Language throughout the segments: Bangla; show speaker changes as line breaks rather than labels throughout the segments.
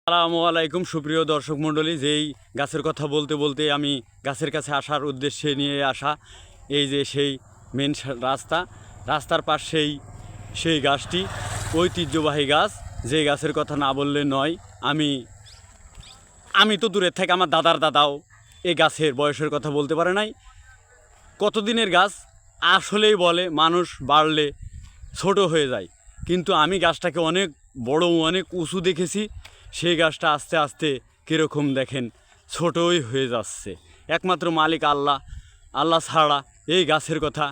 আসসালামু আলাইকুম সুপ্রিয় দর্শক মণ্ডলী। যেই গাছের কথা বলতে বলতে আমি গাছের কাছে আসার উদ্দেশ্যে নিয়ে আসা এই যে সেই মেন রাস্তার পাশেই সেই গাছটি ঐতিহ্যবাহী গাছ, যে গাছের কথা না বললে নয়। আমি তো দূরের থেকে আমার দাদার দাদাও এই গাছের বয়সের কথা বলতে পারে নাই। কতদিনের গাছ আসলেই বলে মানুষ বাড়লে ছোট হয়ে যায়, কিন্তু আমি গাছটাকে অনেক বড় অনেক উঁচু দেখেছি। সেই গাছটা আস্তে আস্তে কীরকম দেখেন ছোটই হয়ে যাচ্ছে। একমাত্র মালিক আল্লাহ, আল্লাহ ছাড়া এই গাছের কথা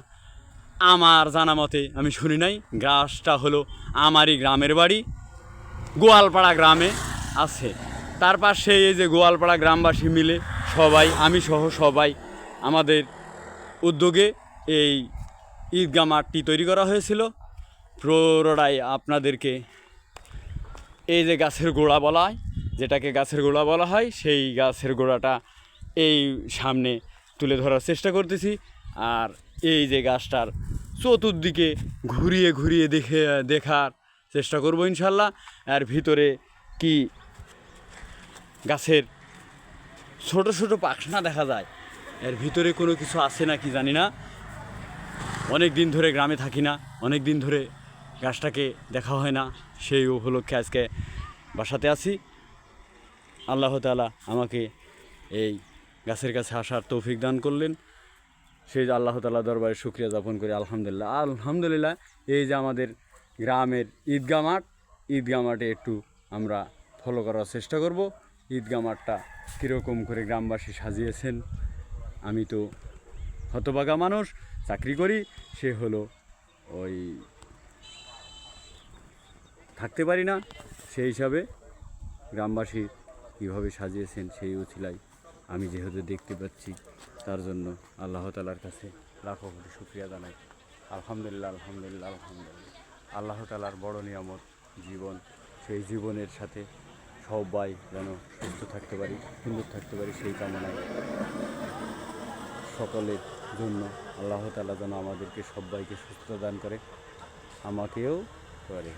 আমার জানা মতে আমি শুনি নাই। গাছটা হলো আমারই গ্রামের বাড়ি, গোয়ালপাড়া গ্রামে আছে। তার পাশে এই যে গোয়ালপাড়া গ্রামবাসী মিলে সবাই, আমি সহ সবাই আমাদের উদ্যোগে এই ঈদগাহ মাঠটি তৈরি করা হয়েছিল। পুরোটাই আপনাদেরকে এই যে গাছের গোড়া বলা হয়, যেটাকে গাছের গোড়া বলা হয়, সেই গাছের গোড়াটা এই সামনে তুলে ধরার চেষ্টা করতেছি। আর এই যে গাছটার চতুর্দিকে ঘুরিয়ে ঘুরিয়ে দেখার চেষ্টা করব ইনশাল্লাহ। আর ভিতরে কি গাছের ছোট ছোট পাখনা দেখা যায়, এর ভিতরে কোনো কিছু আছে না কি জানি না। অনেক দিন ধরে গ্রামে থাকি না, অনেক দিন ধরে গাছটাকে দেখা হয় না, সেই উপলক্ষে আজকে বাসাতে আছি। আল্লাহ তাআলা আমাকে এই গাছের কাছে আসার তৌফিক দান করলেন, সেই আল্লাহ তাআলা দরবারে শুকরিয়া যাপন করি। আলহামদুলিল্লাহ। এই যে আমাদের গ্রামের ঈদগাহ মাঠে একটু আমরা ফলো করার চেষ্টা করব। ঈদগাহ মাঠটা কীরকম করে গ্রামবাসী সাজিয়েছেন। আমি তো হতভাগা মানুষ, চাকরি করি, সে হলো ওই থাকতে পারি না। সেই হিসাবে গ্রামবাসী কীভাবে সাজিয়েছেন সেই উছিলায় আমি যেহেতু দেখতে পাচ্ছি, তার জন্য আল্লাহ তাআলার কাছে লাখো কোটি শুকরিয়া জানাই। আলহামদুলিল্লাহ। আল্লাহ তাআলার বড় নিয়ামত জীবন, সেই জীবনের সাথে সবাই যেন সুস্থ থাকতে পারি, সুন্দর থাকতে পারি, সেই কামনায় সকলের জন্য আল্লাহ তাআলা যেন আমাদেরকে সবাইকে সুস্থতা দান করে, আমাকেও করে।